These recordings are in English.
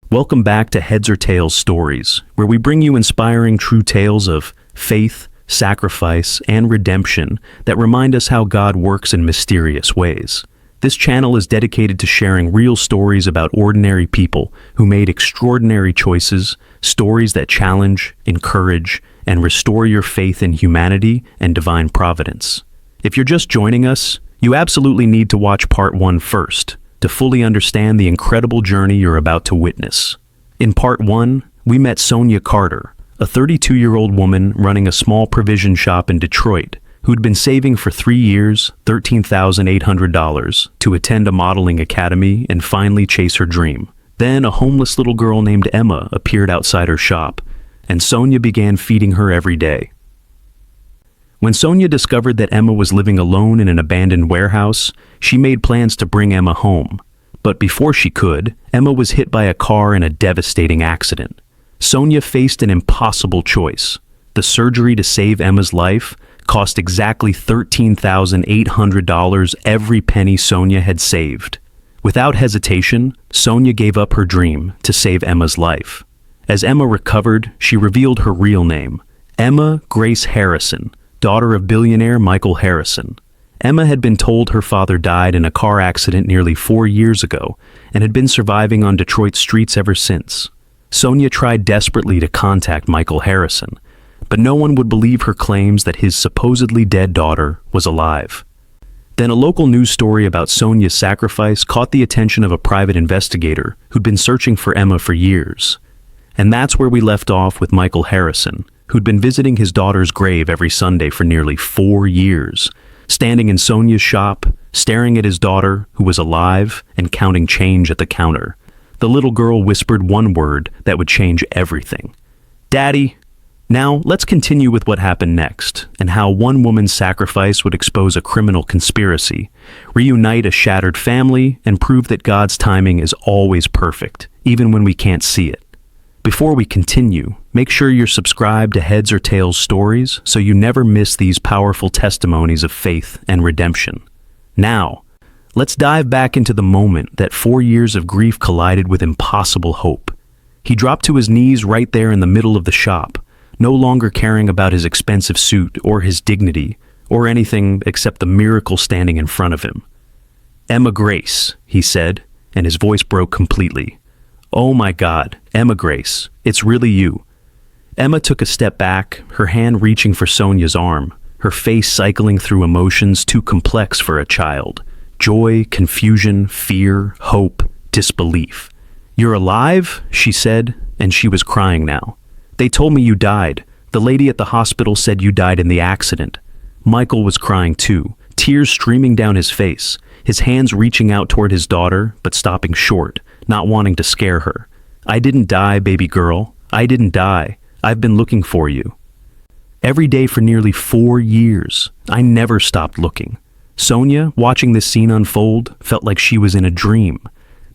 Welcome back to Heads or Tails Stories, where we bring you inspiring true tales of faith, sacrifice, and redemption that remind us how God works in mysterious ways. This channel is dedicated to sharing real stories about ordinary people who made extraordinary choices, stories that challenge, encourage, and restore your faith in humanity and divine providence. If you're just joining us, you absolutely need to watch part 1 first, to fully understand the incredible journey you're about to witness. In part 1, we met Sonia Carter, a 32-year-old woman running a small provision shop in Detroit, who'd been saving for 3 years, $13,800, to attend a modeling academy and finally chase her dream. Then a homeless little girl named Emma appeared outside her shop, and Sonia began feeding her every day. When Sonia discovered that Emma was living alone in an abandoned warehouse, she made plans to bring Emma home. But before she could, Emma was hit by a car in a devastating accident. Sonia faced an impossible choice. The surgery to save Emma's life cost exactly $13,800, every penny Sonia had saved. Without hesitation, Sonia gave up her dream to save Emma's life. As Emma recovered, she revealed her real name, Emma Grace Harrison, daughter of billionaire Michael Harrison. Emma had been told her father died in a car accident nearly 4 years ago and had been surviving on Detroit's streets ever since. Sonia tried desperately to contact Michael Harrison, but no one would believe her claims that his supposedly dead daughter was alive. Then a local news story about Sonia's sacrifice caught the attention of a private investigator who'd been searching for Emma for years. And that's where we left off with Michael Harrison, who'd been visiting his daughter's grave every Sunday for nearly 4 years, standing in Sonia's shop, staring at his daughter, who was alive, and counting change at the counter. The little girl whispered one word that would change everything: "Daddy." Now, let's continue with what happened next, and how one woman's sacrifice would expose a criminal conspiracy, reunite a shattered family, and prove that God's timing is always perfect, even when we can't see it. Before we continue, make sure you're subscribed to Heads or Tails Stories so you never miss these powerful testimonies of faith and redemption. Now, let's dive back into the moment that 4 years of grief collided with impossible hope. He dropped to his knees right there in the middle of the shop, no longer caring about his expensive suit or his dignity or anything except the miracle standing in front of him. "Emma Grace," he said, and his voice broke completely. "Oh my God, Emma Grace, it's really you." Emma took a step back, her hand reaching for Sonia's arm, her face cycling through emotions too complex for a child: joy, confusion, fear, hope, disbelief. "You're alive?" she said, and she was crying now. "They told me you died. The lady at the hospital said you died in the accident." Michael was crying too, tears streaming down his face, his hands reaching out toward his daughter, but stopping short, not wanting to scare her. "I didn't die, baby girl. I didn't die. I've been looking for you." Every day for nearly 4 years, I never stopped looking. Sonia, watching this scene unfold, felt like she was in a dream.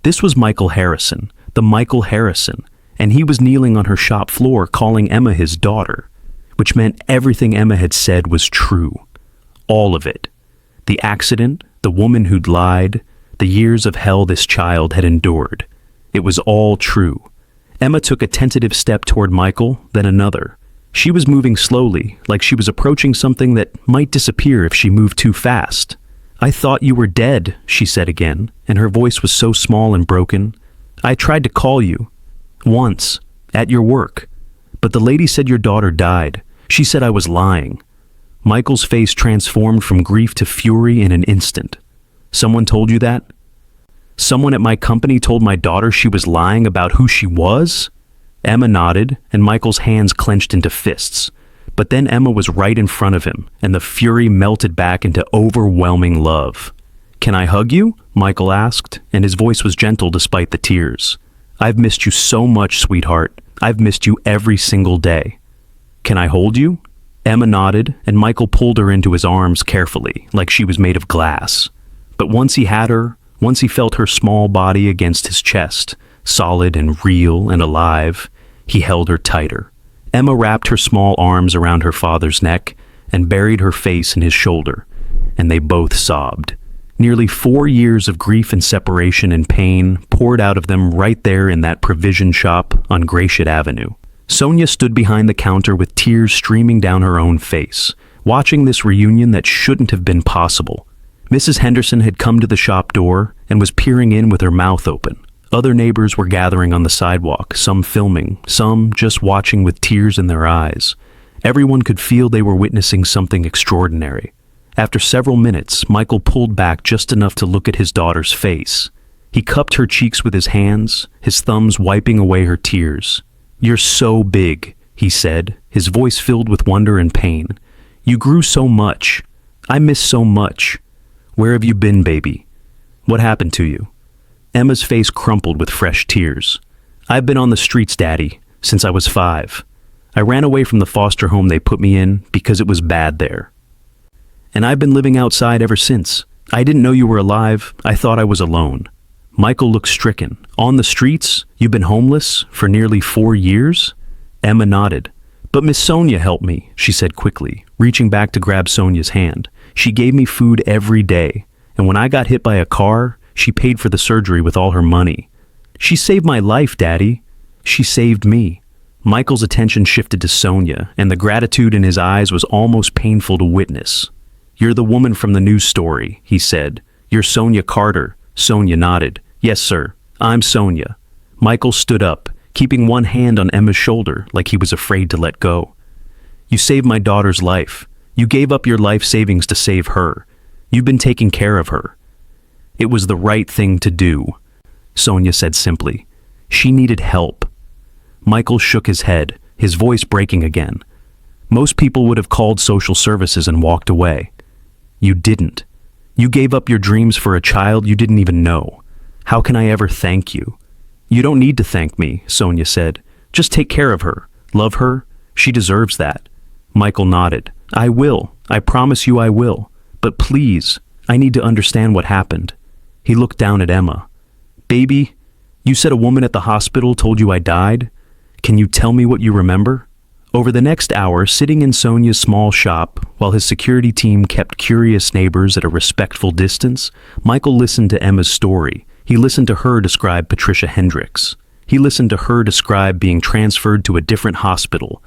This was Michael Harrison, the Michael Harrison, and he was kneeling on her shop floor calling Emma his daughter, which meant everything Emma had said was true. All of it. The accident, the woman who'd lied, the years of hell this child had endured. It was all true. Emma took a tentative step toward Michael, then another. She was moving slowly, like she was approaching something that might disappear if she moved too fast. "I thought you were dead," she said again, and her voice was so small and broken. "I tried to call you. Once, at your work. But the lady said your daughter died. She said I was lying." Michael's face transformed from grief to fury in an instant. "Someone told you that? Someone at my company told my daughter she was lying about who she was?" Emma nodded, and Michael's hands clenched into fists. But then Emma was right in front of him, and the fury melted back into overwhelming love. "Can I hug you?" Michael asked, and his voice was gentle despite the tears. "I've missed you so much, sweetheart. I've missed you every single day." "Can I hold you?" Emma nodded, and Michael pulled her into his arms carefully, like she was made of glass. But once he had her, once he felt her small body against his chest, solid and real and alive, he held her tighter. Emma wrapped her small arms around her father's neck and buried her face in his shoulder, and they both sobbed. Nearly 4 years of grief and separation and pain poured out of them right there in that provision shop on Gratiot Avenue. Sonia stood behind the counter with tears streaming down her own face, watching this reunion that shouldn't have been possible. Mrs. Henderson had come to the shop door and was peering in with her mouth open. Other neighbors were gathering on the sidewalk, some filming, some just watching with tears in their eyes. Everyone could feel they were witnessing something extraordinary. After several minutes, Michael pulled back just enough to look at his daughter's face. He cupped her cheeks with his hands, his thumbs wiping away her tears. "You're so big," he said, his voice filled with wonder and pain. "You grew so much. I miss so much. Where have you been, baby? What happened to you?" Emma's face crumpled with fresh tears. "I've been on the streets, Daddy, since I was 5. I ran away from the foster home they put me in because it was bad there. And I've been living outside ever since. I didn't know you were alive. I thought I was alone." Michael looked stricken. "On the streets? You've been homeless for nearly 4 years?" Emma nodded. "But Miss Sonia helped me," she said quickly, reaching back to grab Sonia's hand. "She gave me food every day. And when I got hit by a car, she paid for the surgery with all her money. She saved my life, Daddy. She saved me." Michael's attention shifted to Sonia, and the gratitude in his eyes was almost painful to witness. "You're the woman from the news story," he said. "You're Sonia Carter." Sonia nodded. "Yes, sir. I'm Sonia." Michael stood up, keeping one hand on Emma's shoulder like he was afraid to let go. "You saved my daughter's life. You gave up your life savings to save her. You've been taking care of her." "It was the right thing to do," Sonia said simply. "She needed help." Michael shook his head, his voice breaking again. "Most people would have called social services and walked away. You didn't. You gave up your dreams for a child you didn't even know. How can I ever thank you?" "You don't need to thank me," Sonia said. "Just take care of her. Love her. She deserves that." Michael nodded. "I will. I promise you I will. But please, I need to understand what happened." He looked down at Emma. "Baby, you said a woman at the hospital told you I died? Can you tell me what you remember?" Over the next hour, sitting in Sonia's small shop, while his security team kept curious neighbors at a respectful distance, Michael listened to Emma's story. He listened to her describe Patricia Hendricks. He listened to her describe being transferred to a different hospital,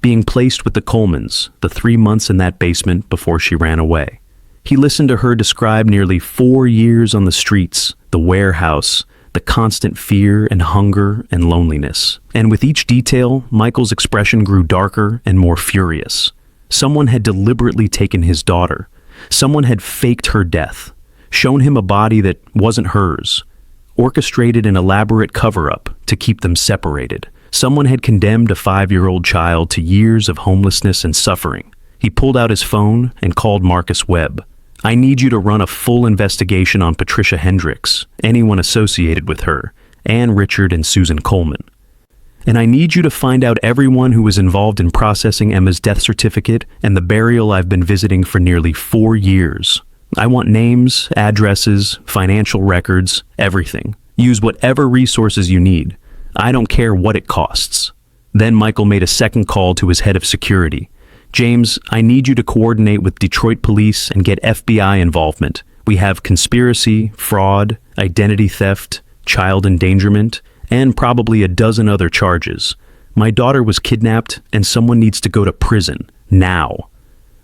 being placed with the Colemans, the 3 months in that basement before she ran away. He listened to her describe nearly 4 years on the streets, the warehouse, the constant fear and hunger and loneliness. And with each detail, Michael's expression grew darker and more furious. Someone had deliberately taken his daughter. Someone had faked her death, shown him a body that wasn't hers, orchestrated an elaborate cover-up to keep them separated. Someone had condemned a 5-year-old child to years of homelessness and suffering. He pulled out his phone and called Marcus Webb. "I need you to run a full investigation on Patricia Hendricks, anyone associated with her, Ann Richard and Susan Coleman. And I need you to find out everyone who was involved in processing Emma's death certificate and the burial I've been visiting for nearly 4 years. I want names, addresses, financial records, everything. Use whatever resources you need. I don't care what it costs." Then Michael made a second call to his head of security. "James, I need you to coordinate with Detroit police and get FBI involvement. We have conspiracy, fraud, identity theft, child endangerment, and probably a dozen other charges. My daughter was kidnapped and someone needs to go to prison, now."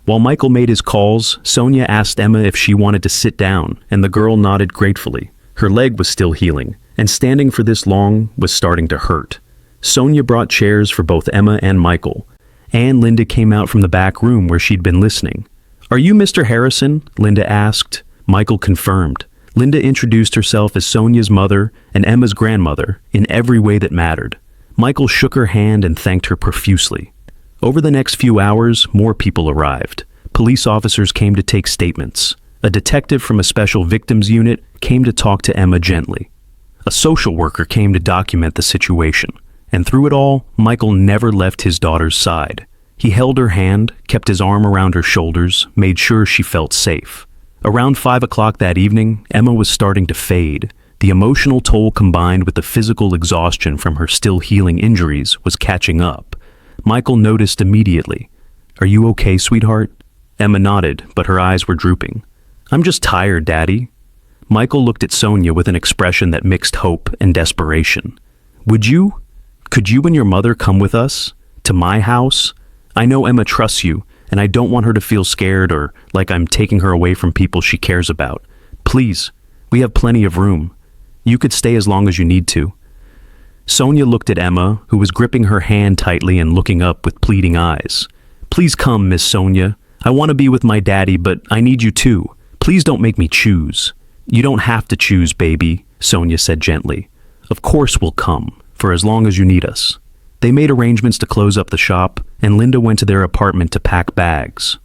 While Michael made his calls, Sonia asked Emma if she wanted to sit down, and the girl nodded gratefully. Her leg was still healing, and standing for this long was starting to hurt. Sonia brought chairs for both Emma and Michael. and Linda came out from the back room where she'd been listening. "Are you Mr. Harrison?" Linda asked. Michael confirmed. Linda introduced herself as Sonia's mother and Emma's grandmother in every way that mattered. Michael shook her hand and thanked her profusely. Over the next few hours, more people arrived. Police officers came to take statements. A detective from a special victims unit came to talk to Emma gently. A social worker came to document the situation. And through it all, Michael never left his daughter's side. He held her hand, kept his arm around her shoulders, made sure she felt safe. Around 5 o'clock that evening, Emma was starting to fade. The emotional toll combined with the physical exhaustion from her still healing injuries was catching up. Michael noticed immediately. "Are you okay, sweetheart?" Emma nodded, but her eyes were drooping. "I'm just tired, Daddy. Michael looked at Sonia with an expression that mixed hope and desperation. Could you and your mother come with us? To my house? I know Emma trusts you, and I don't want her to feel scared or like I'm taking her away from people she cares about. Please, we have plenty of room. You could stay as long as you need to." Sonia looked at Emma, who was gripping her hand tightly and looking up with pleading eyes. "Please come, Miss Sonia. I want to be with my daddy, but I need you too. Please don't make me choose." "You don't have to choose, baby," Sonia said gently. "Of course we'll come, for as long as you need us." They made arrangements to close up the shop, and Linda went to their apartment to pack bags.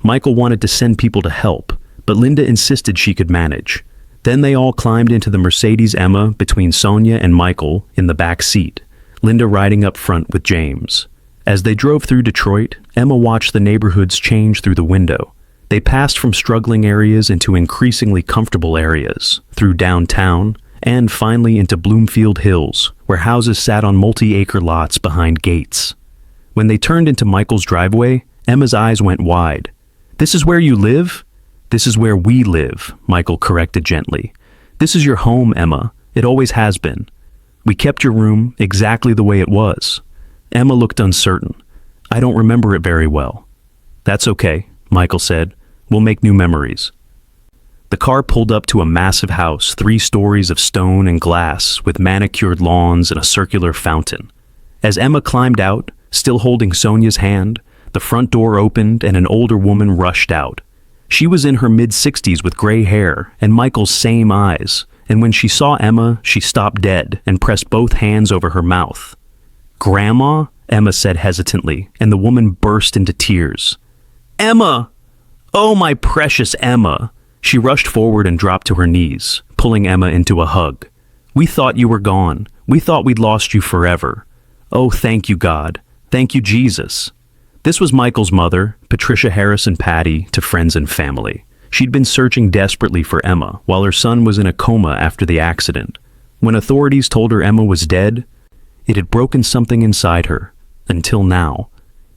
Michael wanted to send people to help, but Linda insisted she could manage. Then they all climbed into the Mercedes Emma between Sonia and Michael in the back seat, Linda riding up front with James. As they drove through Detroit, Emma watched the neighborhoods change through the window. They passed from struggling areas into increasingly comfortable areas, through downtown, and finally into Bloomfield Hills, where houses sat on multi-acre lots behind gates. When they turned into Michael's driveway, Emma's eyes went wide. "This is where you live?" "This is where we live," Michael corrected gently. "This is your home, Emma. It always has been. We kept your room exactly the way it was." Emma looked uncertain. "I don't remember it very well." "That's okay," Michael said. "We'll make new memories." The car pulled up to a massive house, 3 stories of stone and glass, with manicured lawns and a circular fountain. As Emma climbed out, still holding Sonia's hand, the front door opened and an older woman rushed out. She was in her mid-60s with gray hair and Michael's same eyes, and when she saw Emma, she stopped dead and pressed both hands over her mouth. "Grandma?" Emma said hesitantly, and the woman burst into tears. "Emma! Oh, my precious Emma!" She rushed forward and dropped to her knees, pulling Emma into a hug. "We thought you were gone. We thought we'd lost you forever. Oh, thank you, God. Thank you, Jesus." This was Michael's mother, Patricia Harrison Patty, to friends and family. She'd been searching desperately for Emma while her son was in a coma after the accident. When authorities told her Emma was dead, it had broken something inside her, until now.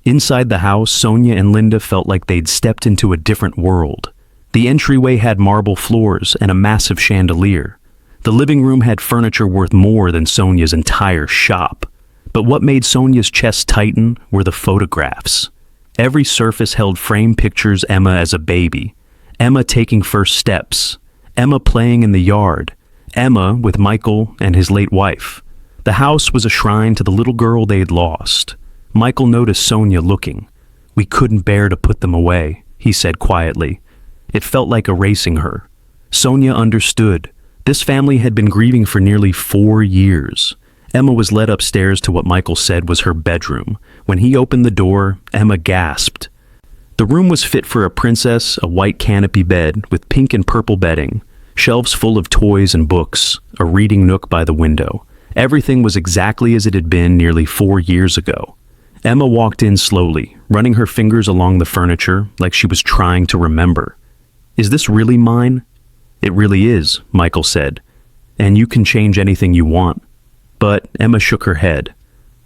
Inside the house, Sonia and Linda felt like they'd stepped into a different world. The entryway had marble floors and a massive chandelier. The living room had furniture worth more than Sonia's entire shop. But what made Sonia's chest tighten were the photographs. Every surface held framed pictures Emma as a baby, Emma taking first steps, Emma playing in the yard, Emma with Michael and his late wife. The house was a shrine to the little girl they'd lost. Michael noticed Sonia looking. "We couldn't bear to put them away," he said quietly. It felt like erasing her. Sonia understood. This family had been grieving for nearly 4 years. Emma was led upstairs to what Michael said was her bedroom. When he opened the door, Emma gasped. The room was fit for a princess, a white canopy bed with pink and purple bedding, shelves full of toys and books, a reading nook by the window. Everything was exactly as it had been nearly 4 years ago. Emma walked in slowly, running her fingers along the furniture like she was trying to remember. "Is this really mine?" "It really is," Michael said. "And you can change anything you want." But Emma shook her head.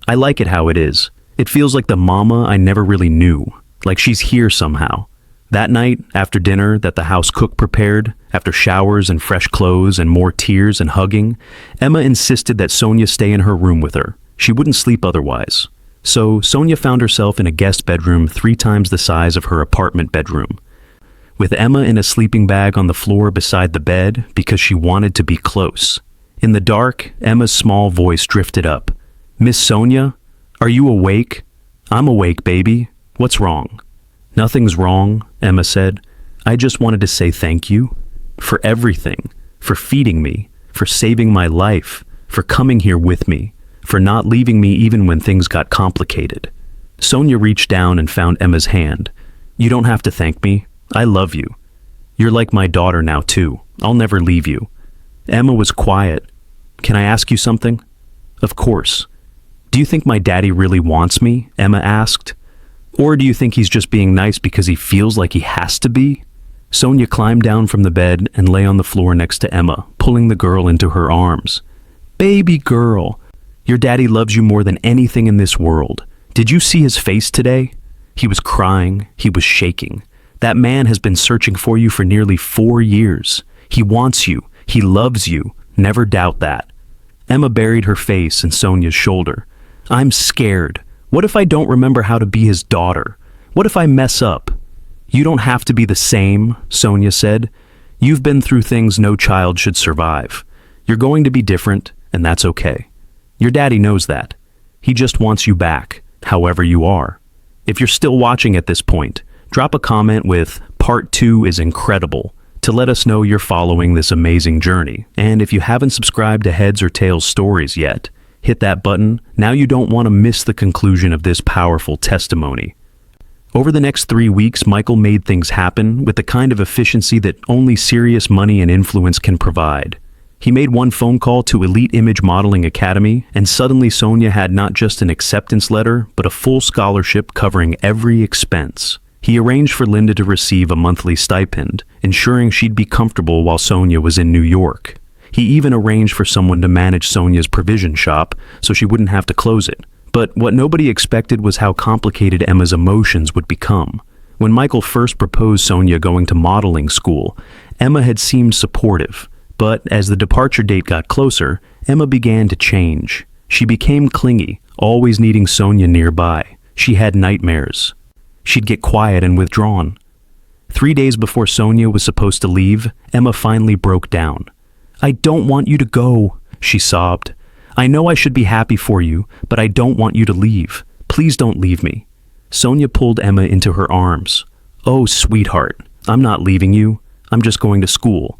"I like it how it is. It feels like the mama I never really knew, like she's here somehow." That night, after dinner that the house cook prepared, after showers and fresh clothes and more tears and hugging, Emma insisted that Sonia stay in her room with her. She wouldn't sleep otherwise. So Sonia found herself in a guest bedroom 3 times the size of her apartment bedroom, with Emma in a sleeping bag on the floor beside the bed because she wanted to be close. In the dark, Emma's small voice drifted up. "Miss Sonia, are you awake?" "I'm awake, baby. What's wrong?" "Nothing's wrong," Emma said. "I just wanted to say thank you. For everything. For feeding me. For saving my life. For coming here with me. For not leaving me even when things got complicated." Sonia reached down and found Emma's hand. "You don't have to thank me. I love you. You're like my daughter now, too. I'll never leave you." Emma was quiet. "Can I ask you something?" "Of course." "Do you think my daddy really wants me?" Emma asked. "Or do you think he's just being nice because he feels like he has to be?" Sonia climbed down from the bed and lay on the floor next to Emma, pulling the girl into her arms. "Baby girl, your daddy loves you more than anything in this world. Did you see his face today? He was crying. He was shaking. That man has been searching for you for nearly 4 years. He wants you. He loves you. Never doubt that. Emma buried her face in Sonia's shoulder. I'm scared. What if I don't remember how to be his daughter? What if I mess up? You don't have to be the same, Sonia said. You've been through things no child should survive. You're going to be different, and that's okay. Your daddy knows that. He just wants you back, however you are. If you're still watching at this point, drop a comment with Part 2 is incredible to let us know you're following this amazing journey. And if you haven't subscribed to Heads or Tails Stories yet, hit that button. Now you don't want to miss the conclusion of this powerful testimony. Over the next 3 weeks, Michael made things happen with the kind of efficiency that only serious money and influence can provide. He made one phone call to Elite Image Modeling Academy, and suddenly Sonia had not just an acceptance letter, but a full scholarship covering every expense. He arranged for Linda to receive a monthly stipend, ensuring she'd be comfortable while Sonia was in New York. He even arranged for someone to manage Sonia's provision shop so she wouldn't have to close it. But what nobody expected was how complicated Emma's emotions would become. When Michael first proposed Sonia going to modeling school, Emma had seemed supportive. But as the departure date got closer, Emma began to change. She became clingy, always needing Sonia nearby. She had nightmares. She'd get quiet and withdrawn. 3 days before Sonia was supposed to leave, Emma finally broke down. I don't want you to go, she sobbed. I know I should be happy for you, but I don't want you to leave. Please don't leave me. Sonia pulled Emma into her arms. Oh, sweetheart, I'm not leaving you. I'm just going to school.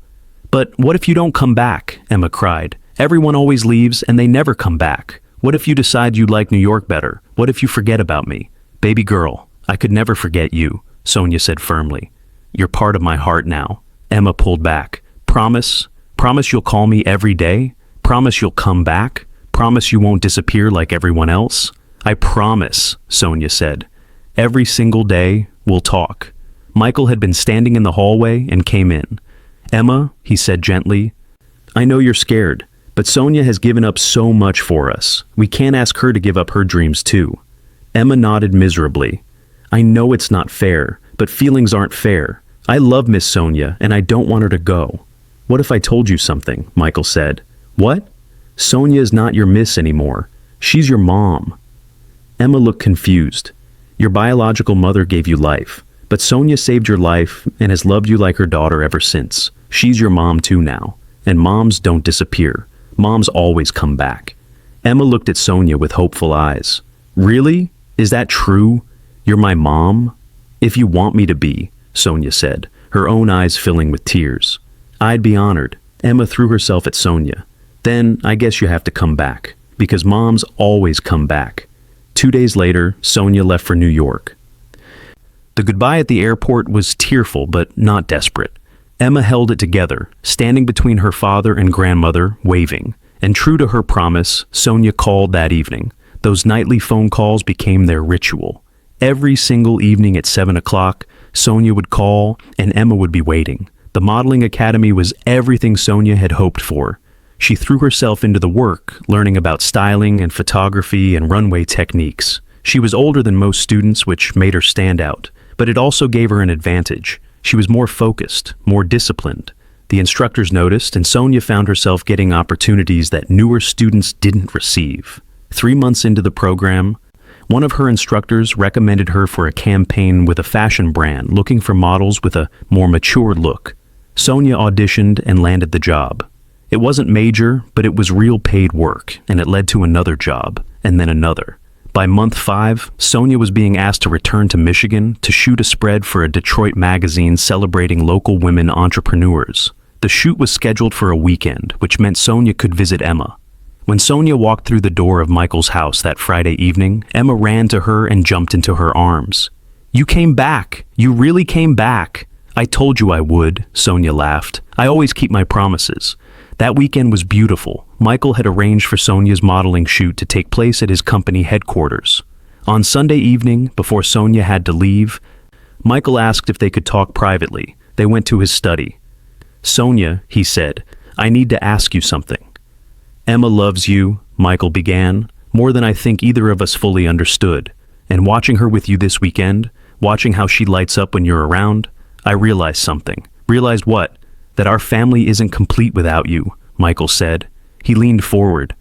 But what if you don't come back? Emma cried. Everyone always leaves and they never come back. What if you decide you like New York better? What if you forget about me? Baby girl, I could never forget you, Sonia said firmly. You're part of my heart now. Emma pulled back. Promise? Promise you'll call me every day? Promise you'll come back? Promise you won't disappear like everyone else? I promise, Sonia said. Every single day, we'll talk. Michael had been standing in the hallway and came in. Emma, he said gently, I know you're scared, but Sonia has given up so much for us. We can't ask her to give up her dreams too. Emma nodded miserably. I know it's not fair, but feelings aren't fair. I love Miss Sonia, and I don't want her to go. What if I told you something? Michael said. What? Sonia is not your miss anymore. She's your mom. Emma looked confused. Your biological mother gave you life, but Sonia saved your life and has loved you like her daughter ever since. She's your mom too now, and moms don't disappear. Moms always come back. Emma looked at Sonia with hopeful eyes. Really? Is that true? You're my mom? If you want me to be, Sonia said, her own eyes filling with tears. I'd be honored. Emma threw herself at Sonia. Then I guess you have to come back, because moms always come back. 2 days later, Sonia left for New York. The goodbye at the airport was tearful but not desperate. Emma held it together, standing between her father and grandmother, waving. And true to her promise, Sonia called that evening. Those nightly phone calls became their ritual. Every single evening at 7 o'clock, Sonia would call and Emma would be waiting. The modeling academy was everything Sonia had hoped for. She threw herself into the work, learning about styling and photography and runway techniques. She was older than most students, which made her stand out, but it also gave her an advantage. She was more focused, more disciplined. The instructors noticed, and Sonia found herself getting opportunities that newer students didn't receive. 3 months into the program, one of her instructors recommended her for a campaign with a fashion brand looking for models with a more mature look. Sonia auditioned and landed the job. It wasn't major, but it was real paid work, and it led to another job, and then another. By month 5, Sonia was being asked to return to Michigan to shoot a spread for a Detroit magazine celebrating local women entrepreneurs. The shoot was scheduled for a weekend, which meant Sonia could visit Emma. When Sonia walked through the door of Michael's house that Friday evening, Emma ran to her and jumped into her arms. You came back! You really came back! I told you I would, Sonia laughed. I always keep my promises. That weekend was beautiful. Michael had arranged for Sonia's modeling shoot to take place at his company headquarters. On Sunday evening, before Sonia had to leave, Michael asked if they could talk privately. They went to his study. Sonia, he said, I need to ask you something. Emma loves you, Michael began, more than I think either of us fully understood. And watching her with you this weekend, watching how she lights up when you're around, I realized something. Realized what? that our family isn't complete without you, Michael said. He leaned forward.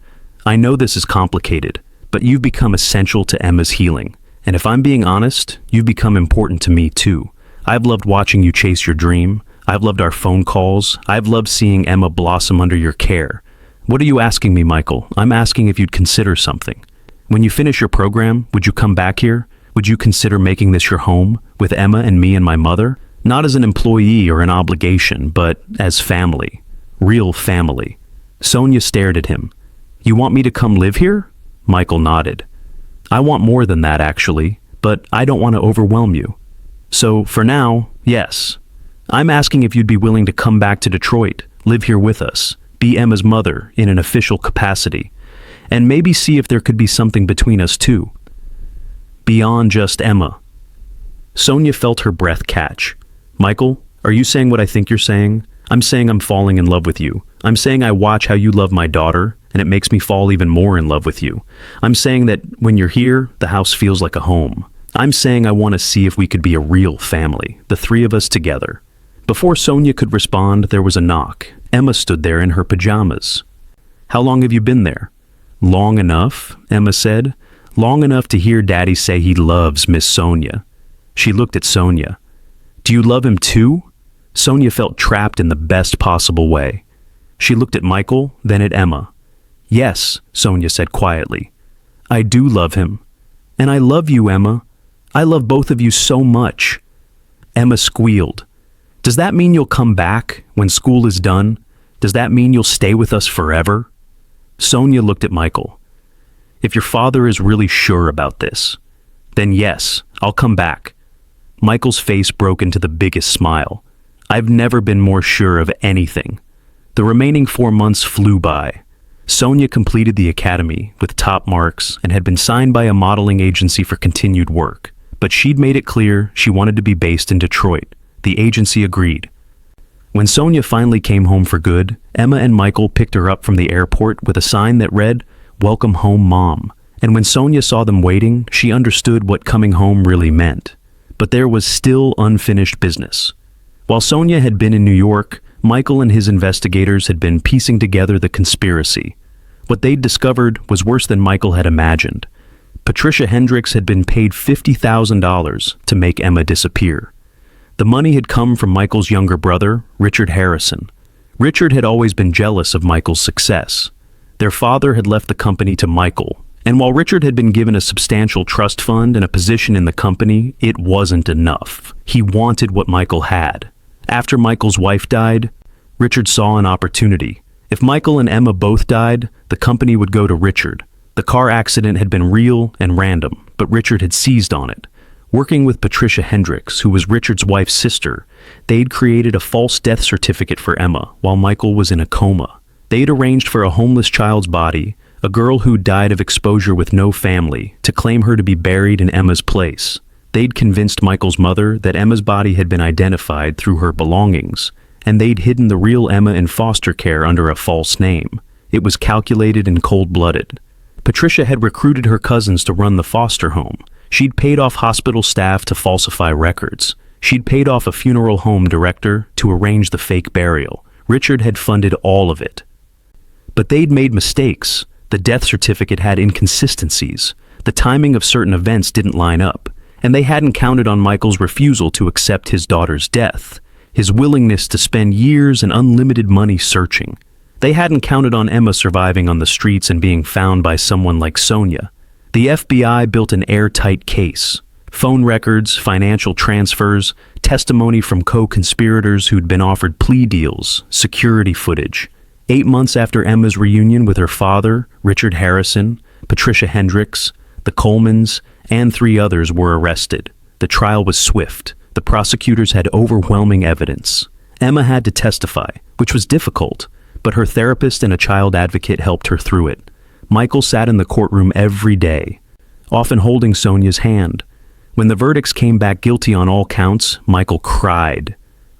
I know this is complicated, but you've become essential to Emma's healing. And if I'm being honest, you've become important to me too. I've loved watching you chase your dream. I've loved our phone calls. I've loved seeing Emma blossom under your care. What are you asking me, Michael? I'm asking if you'd consider something. When you finish your program, would you come back here? Would you consider making this your home, with Emma and me and my mother? Not as an employee or an obligation, but as family. Real family. Sonia stared at him. You want me to come live here? Michael nodded. I want more than that, actually, but I don't want to overwhelm you. So, for now, yes. I'm asking if you'd be willing to come back to Detroit, live here with us, be Emma's mother in an official capacity, and maybe see if there could be something between us too. Beyond just Emma. Sonia felt her breath catch. Michael, are you saying what I think you're saying? I'm saying I'm falling in love with you. I'm saying I watch how you love my daughter, and it makes me fall even more in love with you. I'm saying that when you're here, the house feels like a home. I'm saying I want to see if we could be a real family, the three of us together. Before Sonia could respond, there was a knock. Emma stood there in her pajamas. How long have you been there? Long enough, Emma said. Long enough to hear Daddy say he loves Miss Sonia. She looked at Sonia. Do you love him too? Sonia felt trapped in the best possible way. She looked at Michael, then at Emma. Yes, Sonia said quietly. I do love him. And I love you, Emma. I love both of you so much. Emma squealed. Does that mean you'll come back when school is done? Does that mean you'll stay with us forever? Sonia looked at Michael. If your father is really sure about this, then yes, I'll come back. Michael's face broke into the biggest smile. I've never been more sure of anything. The remaining 4 months flew by. Sonia completed the academy with top marks and had been signed by a modeling agency for continued work. But she'd made it clear she wanted to be based in Detroit. The agency agreed. When Sonia finally came home for good, Emma and Michael picked her up from the airport with a sign that read, Welcome home, Mom. And when Sonia saw them waiting, she understood what coming home really meant. But there was still unfinished business. While Sonia had been in New York, Michael and his investigators had been piecing together the conspiracy. What they'd discovered was worse than Michael had imagined. Patricia Hendricks had been paid $50,000 to make Emma disappear. The money had come from Michael's younger brother, Richard Harrison. Richard had always been jealous of Michael's success. Their father had left the company to Michael, and while Richard had been given a substantial trust fund and a position in the company, it wasn't enough. He wanted what Michael had. After Michael's wife died, Richard saw an opportunity. If Michael and Emma both died, the company would go to Richard. The car accident had been real and random, but Richard had seized on it. Working with Patricia Hendricks, who was Richard's wife's sister, they'd created a false death certificate for Emma while Michael was in a coma. They'd arranged for a homeless child's body, a girl who died of exposure with no family, to claim her to be buried in Emma's place. They'd convinced Michael's mother that Emma's body had been identified through her belongings, and they'd hidden the real Emma in foster care under a false name. It was calculated and cold-blooded. Patricia had recruited her cousins to run the foster home. She'd paid off hospital staff to falsify records. She'd paid off a funeral home director to arrange the fake burial. Richard had funded all of it. But they'd made mistakes. The death certificate had inconsistencies. The timing of certain events didn't line up. And they hadn't counted on Michael's refusal to accept his daughter's death, his willingness to spend years and unlimited money searching. They hadn't counted on Emma surviving on the streets and being found by someone like Sonia. The FBI built an airtight case. Phone records, financial transfers, testimony from co-conspirators who'd been offered plea deals, security footage. 8 months after Emma's reunion with her father, Richard Harrison, Patricia Hendricks, the Colemans, and 3 others were arrested. The trial was swift. The prosecutors had overwhelming evidence. Emma had to testify, which was difficult, but her therapist and a child advocate helped her through it. Michael sat in the courtroom every day, often holding Sonia's hand. When the verdicts came back guilty on all counts, Michael cried.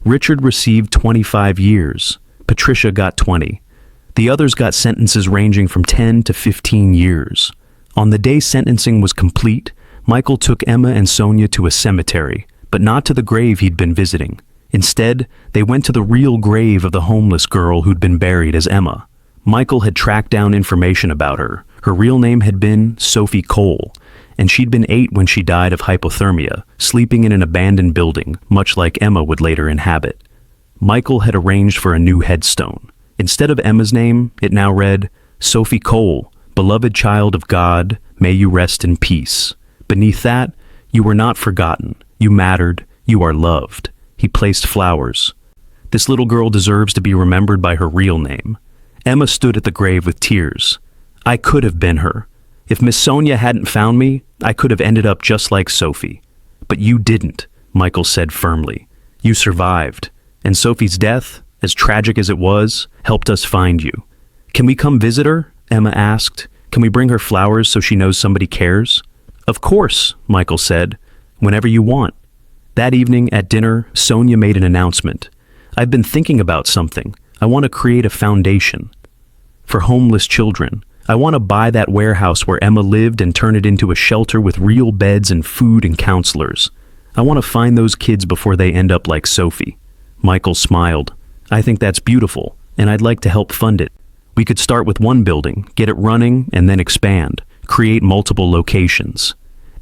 Richard received 25 years. Patricia got 20. The others got sentences ranging from 10 to 15 years. On the day sentencing was complete, Michael took Emma and Sonia to a cemetery, but not to the grave he'd been visiting. Instead, they went to the real grave of the homeless girl who'd been buried as Emma. Michael had tracked down information about her. Her real name had been Sophie Cole, and she'd been 8 when she died of hypothermia, sleeping in an abandoned building, much like Emma would later inhabit. Michael had arranged for a new headstone. Instead of Emma's name, it now read, Sophie Cole, beloved child of God, may you rest in peace. Beneath that, you were not forgotten, you mattered, you are loved. He placed flowers. This little girl deserves to be remembered by her real name. Emma stood at the grave with tears. I could have been her. If Miss Sonia hadn't found me, I could have ended up just like Sophie. But you didn't, Michael said firmly. You survived. And Sophie's death, as tragic as it was, helped us find you. Can we come visit her? Emma asked. Can we bring her flowers so she knows somebody cares? Of course, Michael said. Whenever you want. That evening at dinner, Sonia made an announcement. I've been thinking about something. I want to create a foundation for homeless children. I want to buy that warehouse where Emma lived and turn it into a shelter with real beds and food and counselors. I want to find those kids before they end up like Sophie. Michael smiled. I think that's beautiful, and I'd like to help fund it. We could start with one building, get it running, and then expand, create multiple locations.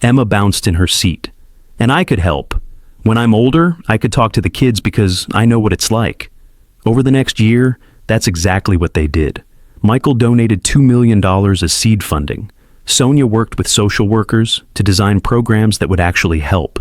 Emma bounced in her seat. And I could help. When I'm older, I could talk to the kids because I know what it's like. Over the next year, that's exactly what they did. Michael donated $2 million as seed funding. Sonia worked with social workers to design programs that would actually help.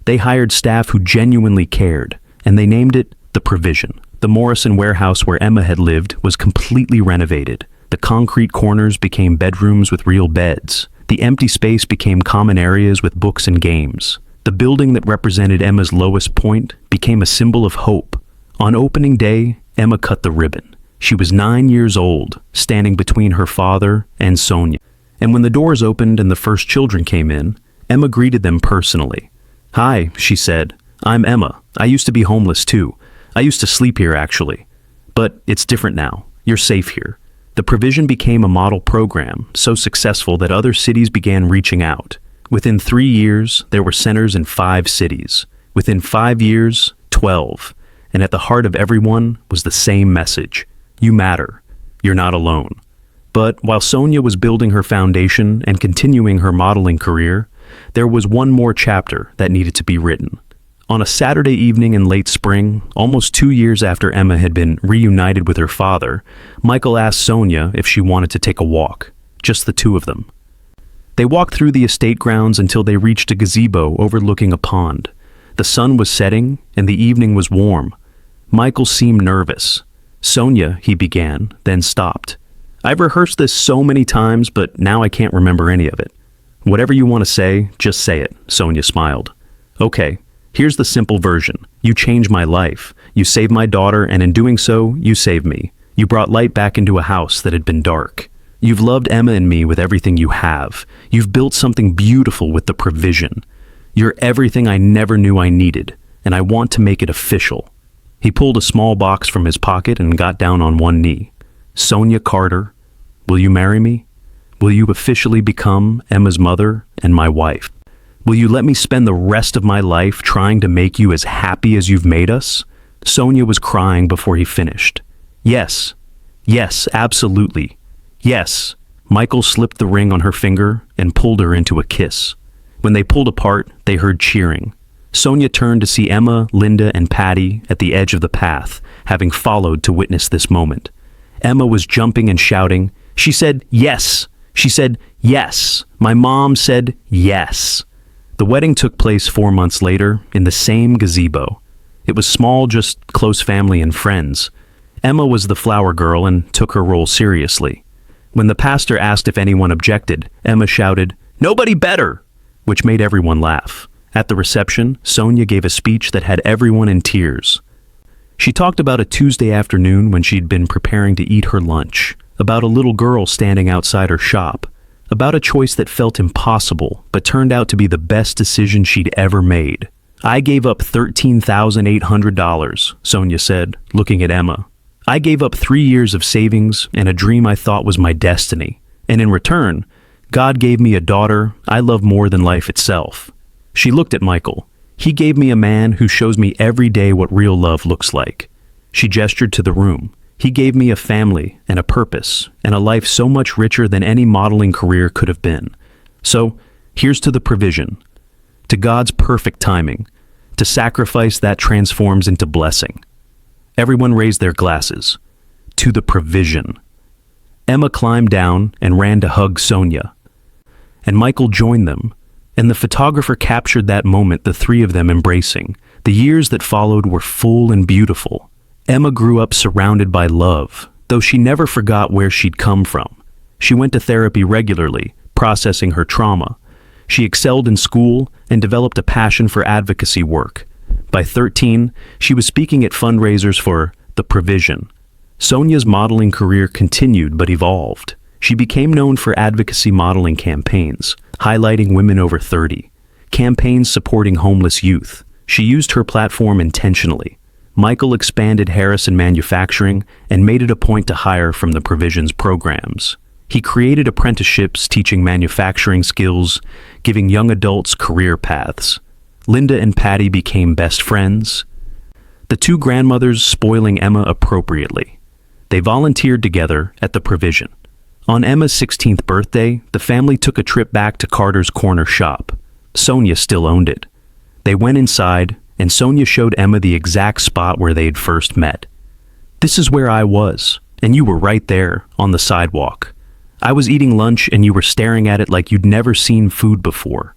They hired staff who genuinely cared, and they named it The Provision. The Morrison warehouse where Emma had lived was completely renovated. The concrete corners became bedrooms with real beds. The empty space became common areas with books and games. The building that represented Emma's lowest point became a symbol of hope. On opening day, Emma cut the ribbon. She was 9 years old, standing between her father and Sonia. And when the doors opened and the first children came in, Emma greeted them personally. Hi, she said. I'm Emma. I used to be homeless too. I used to sleep here actually. But it's different now. You're safe here. The Provision became a model program, so successful that other cities began reaching out. Within 3 years, there were centers in 5 cities. Within 5 years, 12. And at the heart of everyone was the same message. You matter. You're not alone. But while Sonia was building her foundation and continuing her modeling career, there was one more chapter that needed to be written. On a Saturday evening in late spring, almost 2 years after Emma had been reunited with her father, Michael asked Sonia if she wanted to take a walk. Just the two of them. They walked through the estate grounds until they reached a gazebo overlooking a pond. The sun was setting, and the evening was warm. Michael seemed nervous. Sonia, he began, then stopped. I've rehearsed this so many times, but now I can't remember any of it. Whatever you want to say, just say it, Sonia smiled. Okay, here's the simple version. You changed my life. You saved my daughter, and in doing so, you saved me. You brought light back into a house that had been dark. You've loved Emma and me with everything you have. You've built something beautiful with the Provision. You're everything I never knew I needed, and I want to make it official. He pulled a small box from his pocket and got down on one knee. Sonia Carter, will you marry me? Will you officially become Emma's mother and my wife? Will you let me spend the rest of my life trying to make you as happy as you've made us? Sonia was crying before he finished. Yes. Yes, absolutely. Yes. Michael slipped the ring on her finger and pulled her into a kiss. When they pulled apart, they heard cheering. Sonia turned to see Emma, Linda, and Patty at the edge of the path, having followed to witness this moment. Emma was jumping and shouting. She said, yes. She said, yes. My mom said, yes. The wedding took place 4 months later in the same gazebo. It was small, just close family and friends. Emma was the flower girl and took her role seriously. When the pastor asked if anyone objected, Emma shouted, "Nobody better!" which made everyone laugh. At the reception, Sonia gave a speech that had everyone in tears. She talked about a Tuesday afternoon when she'd been preparing to eat her lunch, about a little girl standing outside her shop, about a choice that felt impossible but turned out to be the best decision she'd ever made. I gave up $13,800, Sonia said, looking at Emma. I gave up 3 years of savings and a dream I thought was my destiny. And in return, God gave me a daughter I love more than life itself. She looked at Michael. He gave me a man who shows me every day what real love looks like. She gestured to the room. He gave me a family and a purpose and a life so much richer than any modeling career could have been. So, here's to the provision, to God's perfect timing, to sacrifice that transforms into blessing. Everyone raised their glasses. To the provision. Emma climbed down and ran to hug Sonia. And Michael joined them, and the photographer captured that moment, the three of them embracing. The years that followed were full and beautiful. Emma grew up surrounded by love, though she never forgot where she'd come from. She went to therapy regularly, processing her trauma. She excelled in school and developed a passion for advocacy work. By 13, she was speaking at fundraisers for The Provision. Sonia's modeling career continued but evolved. She became known for advocacy modeling campaigns, highlighting women over 30, campaigns supporting homeless youth. She used her platform intentionally. Michael expanded Harrison Manufacturing and made it a point to hire from the Provision's programs. He created apprenticeships teaching manufacturing skills, giving young adults career paths. Linda and Patty became best friends, the two grandmothers spoiling Emma appropriately. They volunteered together at the Provision. On Emma's 16th birthday, the family took a trip back to Carter's Corner shop. Sonia still owned it. They went inside, and Sonia showed Emma the exact spot where they'd first met. "This is where I was, and you were right there, on the sidewalk. I was eating lunch and you were staring at it like you'd never seen food before."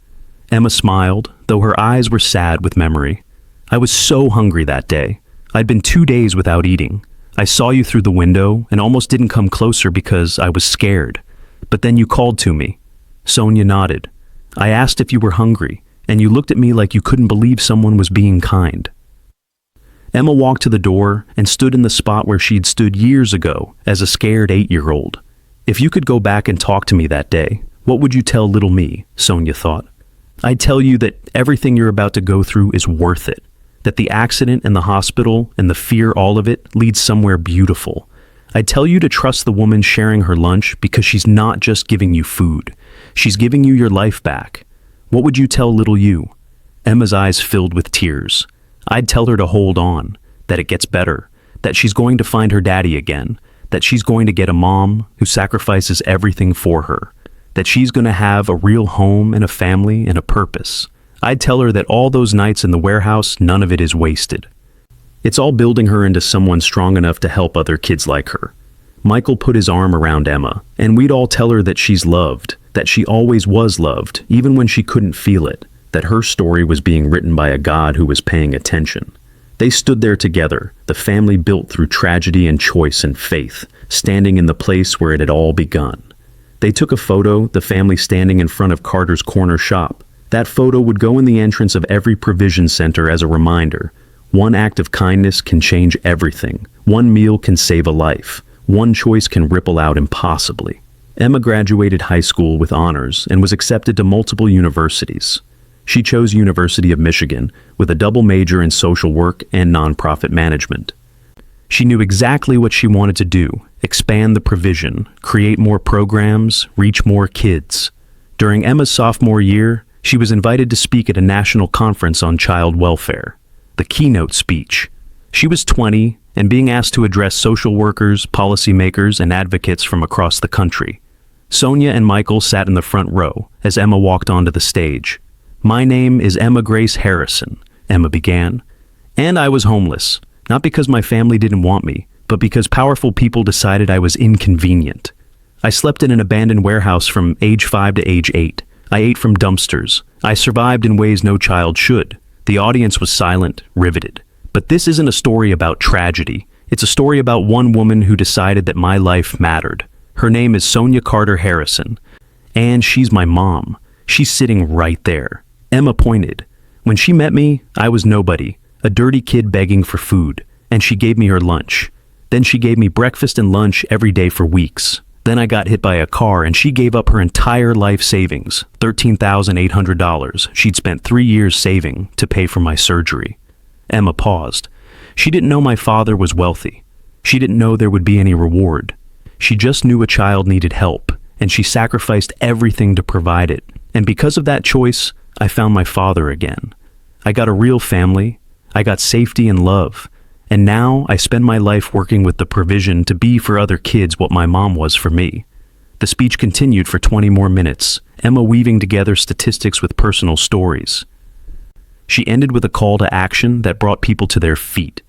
Emma smiled, though her eyes were sad with memory. "I was so hungry that day. I'd been 2 days without eating. I saw you through the window and almost didn't come closer because I was scared. But then you called to me." Sonia nodded. "I asked if you were hungry, and you looked at me like you couldn't believe someone was being kind." Emma walked to the door and stood in the spot where she'd stood years ago as a scared 8-year-old. "If you could go back and talk to me that day, what would you tell little me?" Sonia thought. "I'd tell you that everything you're about to go through is worth it. That the accident and the hospital and the fear, all of it, leads somewhere beautiful. I'd tell you to trust the woman sharing her lunch because she's not just giving you food. She's giving you your life back. What would you tell little you?" Emma's eyes filled with tears. "I'd tell her to hold on, that it gets better, that she's going to find her daddy again, that she's going to get a mom who sacrifices everything for her, that she's going to have a real home and a family and a purpose. I'd tell her that all those nights in the warehouse, none of it is wasted. It's all building her into someone strong enough to help other kids like her." Michael put his arm around Emma, and we'd all tell her that she's loved, that she always was loved, even when she couldn't feel it, that her story was being written by a God who was paying attention. They stood there together, the family built through tragedy and choice and faith, standing in the place where it had all begun. They took a photo, the family standing in front of Carter's Corner shop. That photo would go in the entrance of every Provision center as a reminder. One act of kindness can change everything. One meal can save a life. One choice can ripple out impossibly. Emma graduated high school with honors and was accepted to multiple universities. She chose University of Michigan with a double major in social work and nonprofit management. She knew exactly what she wanted to do: expand the Provision, create more programs, reach more kids. During Emma's sophomore year, she was invited to speak at a national conference on child welfare, the keynote speech. She was 20 and being asked to address social workers, policymakers, and advocates from across the country. Sonia and Michael sat in the front row as Emma walked onto the stage. "My name is Emma Grace Harrison," Emma began. "And I was homeless, not because my family didn't want me, but because powerful people decided I was inconvenient. I slept in an abandoned warehouse from age 5 to age 8. I ate from dumpsters. I survived in ways no child should." The audience was silent, riveted. But this isn't a story about tragedy. It's a story about one woman who decided that my life mattered. Her name is Sonia Carter Harrison, and she's my mom. She's sitting right there. Emma pointed. "When she met me, I was nobody, a dirty kid begging for food, and she gave me her lunch. Then she gave me breakfast and lunch every day for weeks. Then I got hit by a car and she gave up her entire life savings, $13,800 she'd spent 3 years saving to pay for my surgery." Emma paused. She didn't know my father was wealthy. She didn't know there would be any reward. She just knew a child needed help, and she sacrificed everything to provide it. And because of that choice, I found my father again. I got a real family. I got safety and love. And now I spend my life working with the provision to be for other kids what my mom was for me. The speech continued for 20 more minutes, Emma weaving together statistics with personal stories. She ended with a call to action that brought people to their feet.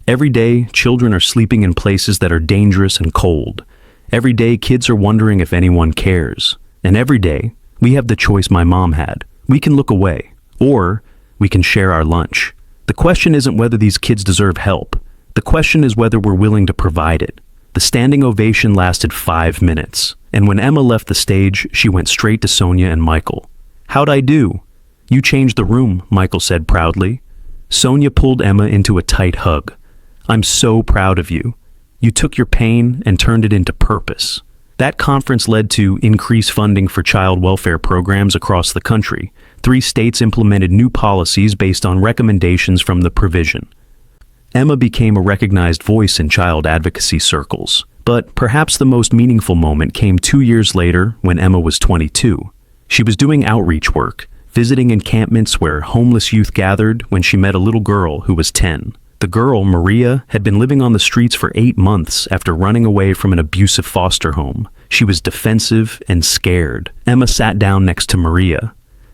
Every day, children are sleeping in places that are dangerous and cold. Every day, kids are wondering if anyone cares. And every day, we have the choice my mom had. We can look away, or we can share our lunch. The question isn't whether these kids deserve help. The question is whether we're willing to provide it. The standing ovation lasted 5 minutes, and when Emma left the stage, she went straight to Sonia and Michael. "How'd I do?" "You changed the room," Michael said proudly. Sonia pulled Emma into a tight hug. "I'm so proud of you. You took your pain and turned it into purpose." That conference led to increased funding for child welfare programs across the country. 3 states implemented new policies based on recommendations from the provision. Emma became a recognized voice in child advocacy circles. But perhaps the most meaningful moment came 2 years later when Emma was 22. She was doing outreach work, visiting encampments where homeless youth gathered when she met a little girl who was 10. The girl, Maria, had been living on the streets for 8 months after running away from an abusive foster home. She was defensive and scared. Emma sat down next to Maria.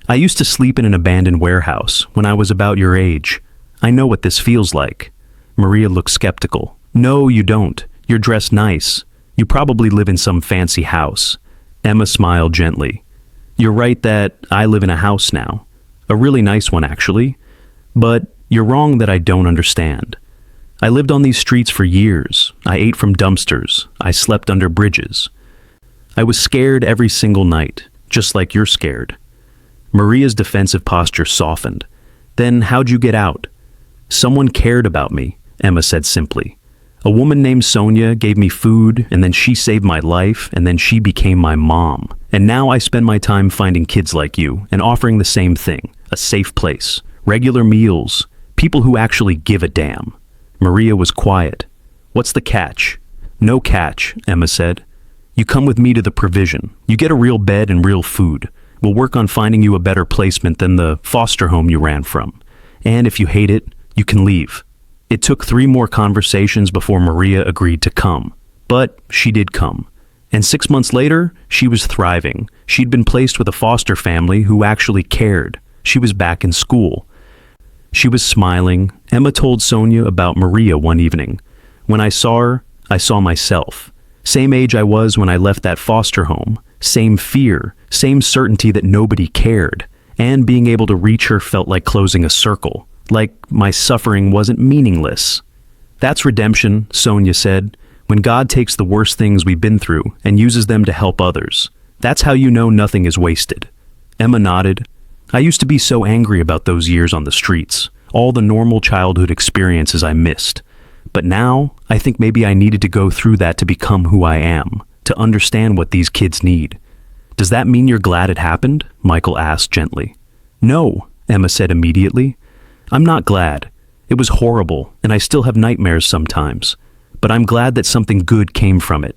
"I used to sleep in an abandoned warehouse when I was about your age. I know what this feels like." Maria looked skeptical. "No, you don't. You're dressed nice. You probably live in some fancy house." Emma smiled gently. "You're right that I live in a house now. A really nice one, actually. But you're wrong that I don't understand. I lived on these streets for years. I ate from dumpsters. I slept under bridges. I was scared every single night, just like you're scared." Maria's defensive posture softened. "Then how'd you get out?" "Someone cared about me," Emma said simply. "A woman named Sonia gave me food, and then she saved my life, and then she became my mom. And now I spend my time finding kids like you and offering the same thing, a safe place, regular meals, people who actually give a damn." Maria was quiet. "What's the catch?" "No catch," Emma said. "You come with me to the provision. You get a real bed and real food. We'll work on finding you a better placement than the foster home you ran from. And if you hate it, you can leave." It took 3 more conversations before Maria agreed to come. But she did come. And 6 months later, she was thriving. She'd been placed with a foster family who actually cared. She was back in school. She was smiling. Emma told Sonia about Maria one evening. "When I saw her, I saw myself. Same age I was when I left that foster home. Same fear, same certainty that nobody cared. And being able to reach her felt like closing a circle. Like my suffering wasn't meaningless." "That's redemption," Sonia said. "When God takes the worst things we've been through and uses them to help others. That's how you know nothing is wasted." Emma nodded. "I used to be so angry about those years on the streets, all the normal childhood experiences I missed. But now, I think maybe I needed to go through that to become who I am, to understand what these kids need." "Does that mean you're glad it happened?" Michael asked gently. "No," Emma said immediately. "I'm not glad. It was horrible, and I still have nightmares sometimes. But I'm glad that something good came from it.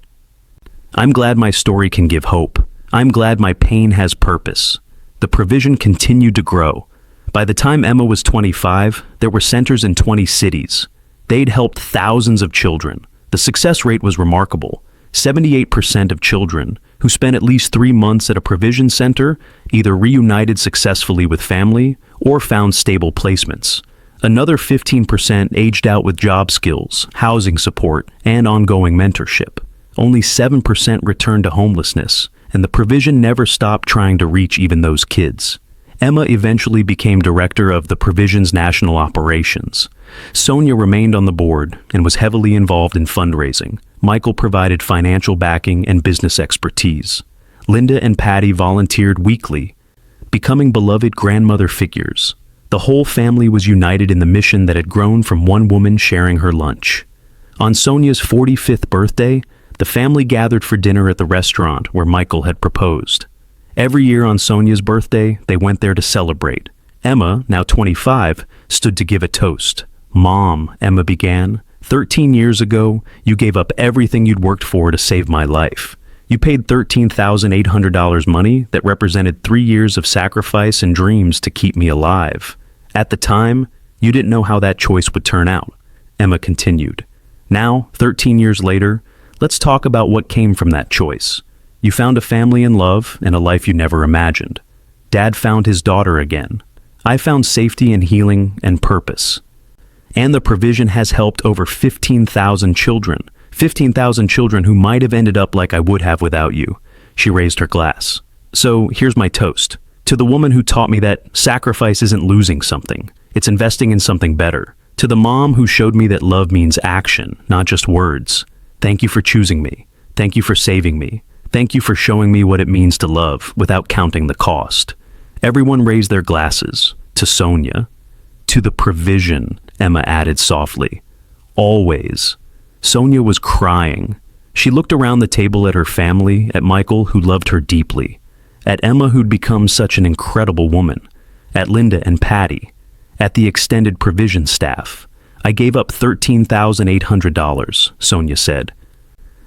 I'm glad my story can give hope. I'm glad my pain has purpose." The provision continued to grow. By the time Emma was 25, there were centers in 20 cities. They'd helped thousands of children. The success rate was remarkable. 78% of children who spent at least 3 months at a provision center either reunited successfully with family or found stable placements. Another 15% aged out with job skills, housing support, and ongoing mentorship. Only 7% returned to homelessness, and the provision never stopped trying to reach even those kids. Emma eventually became director of the provision's national operations. Sonia remained on the board and was heavily involved in fundraising. Michael provided financial backing and business expertise. Linda and Patty volunteered weekly, becoming beloved grandmother figures. The whole family was united in the mission that had grown from one woman sharing her lunch. On Sonia's 45th birthday, the family gathered for dinner at the restaurant where Michael had proposed. Every year on Sonia's birthday, they went there to celebrate. Emma, now 25, stood to give a toast. "Mom," Emma began, 13 years ago, you gave up everything you'd worked for to save my life. You paid $13,800 money that represented 3 years of sacrifice and dreams to keep me alive. At the time, you didn't know how that choice would turn out, Emma continued. Now, 13 years later, let's talk about what came from that choice. You found a family in love and a life you never imagined. Dad found his daughter again. I found safety and healing and purpose. And the provision has helped over 15,000 children. 15,000 children who might have ended up like I would have without you. She raised her glass. So here's my toast. To the woman who taught me that sacrifice isn't losing something, it's investing in something better. To the mom who showed me that love means action, not just words. Thank you for choosing me. Thank you for saving me. Thank you for showing me what it means to love without counting the cost. Everyone raised their glasses. To Sonia. To the provision, Emma added softly. Always. Sonia was crying. She looked around the table at her family, at Michael, who loved her deeply, at Emma, who'd become such an incredible woman, at Linda and Patty, at the extended provision staff. I gave up $13,800, Sonia said.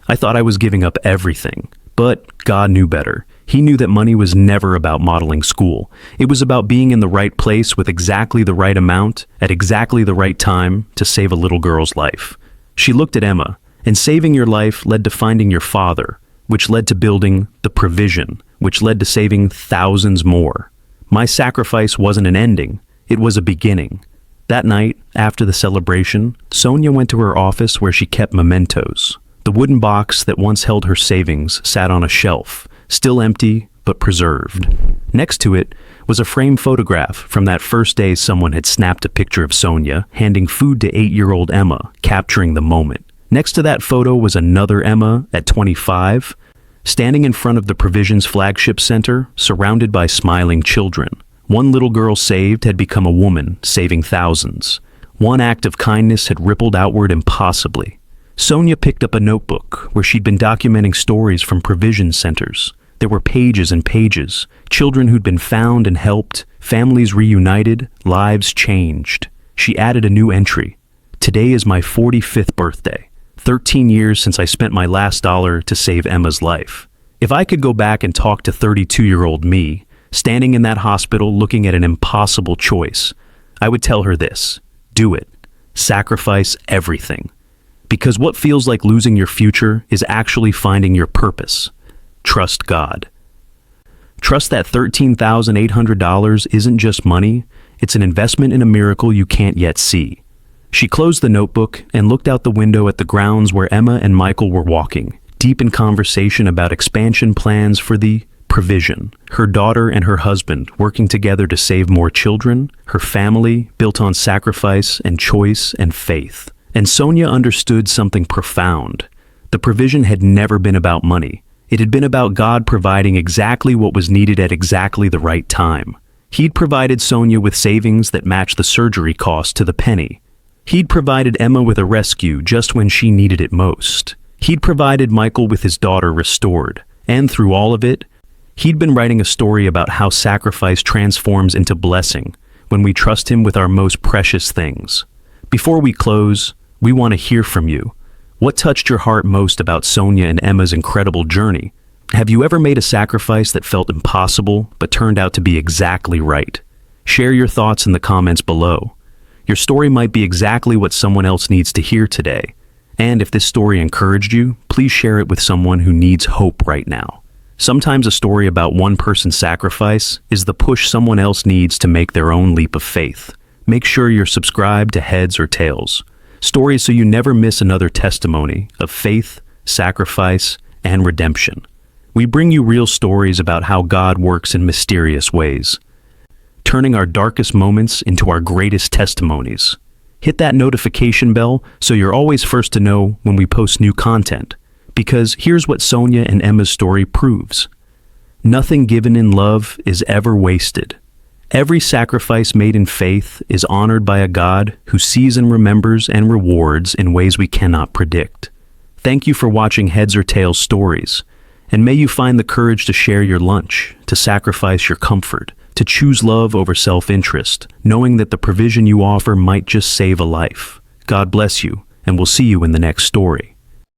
I thought I was giving up everything, but God knew better. He knew that money was never about modeling school. It was about being in the right place with exactly the right amount, at exactly the right time, to save a little girl's life. She looked at Emma, and saving your life led to finding your father, which led to building the provision, which led to saving thousands more. My sacrifice wasn't an ending, it was a beginning. That night, after the celebration, Sonia went to her office where she kept mementos. The wooden box that once held her savings sat on a shelf, still empty but preserved. Next to it was a framed photograph from that first day someone had snapped a picture of Sonia handing food to 8-year-old Emma, capturing the moment. Next to that photo was another Emma at 25, standing in front of the Provisions flagship center, surrounded by smiling children. One little girl saved had become a woman, saving thousands. One act of kindness had rippled outward impossibly. Sonia picked up a notebook where she'd been documenting stories from provision centers. There were pages and pages, children who'd been found and helped, families reunited, lives changed. She added a new entry. Today is my 45th birthday. 13 years since I spent my last dollar to save Emma's life. If I could go back and talk to 32-year-old me, standing in that hospital looking at an impossible choice, I would tell her this: do it. Sacrifice everything. Because what feels like losing your future is actually finding your purpose. Trust God. Trust that $13,800 isn't just money, it's an investment in a miracle you can't yet see. She closed the notebook and looked out the window at the grounds where Emma and Michael were walking, deep in conversation about expansion plans for the provision. Her daughter and her husband working together to save more children, her family built on sacrifice and choice and faith. And Sonia understood something profound. The provision had never been about money. It had been about God providing exactly what was needed at exactly the right time. He'd provided Sonia with savings that matched the surgery cost to the penny. He'd provided Emma with a rescue just when she needed it most. He'd provided Michael with his daughter restored. And through all of it, he'd been writing a story about how sacrifice transforms into blessing when we trust him with our most precious things. Before we close, we want to hear from you. What touched your heart most about Sonia and Emma's incredible journey? Have you ever made a sacrifice that felt impossible but turned out to be exactly right? Share your thoughts in the comments below. Your story might be exactly what someone else needs to hear today. And if this story encouraged you, please share it with someone who needs hope right now. Sometimes a story about one person's sacrifice is the push someone else needs to make their own leap of faith. Make sure you're subscribed to Heads or Tails, stories so you never miss another testimony of faith, sacrifice, and redemption. We bring you real stories about how God works in mysterious ways, turning our darkest moments into our greatest testimonies. Hit that notification bell so you're always first to know when we post new content. Because here's what Sonia and Emma's story proves. Nothing given in love is ever wasted. Every sacrifice made in faith is honored by a God who sees and remembers and rewards in ways we cannot predict. Thank you for watching Heads or Tails stories, and may you find the courage to share your lunch, to sacrifice your comfort, to choose love over self-interest, knowing that the provision you offer might just save a life. God bless you, and we'll see you in the next story.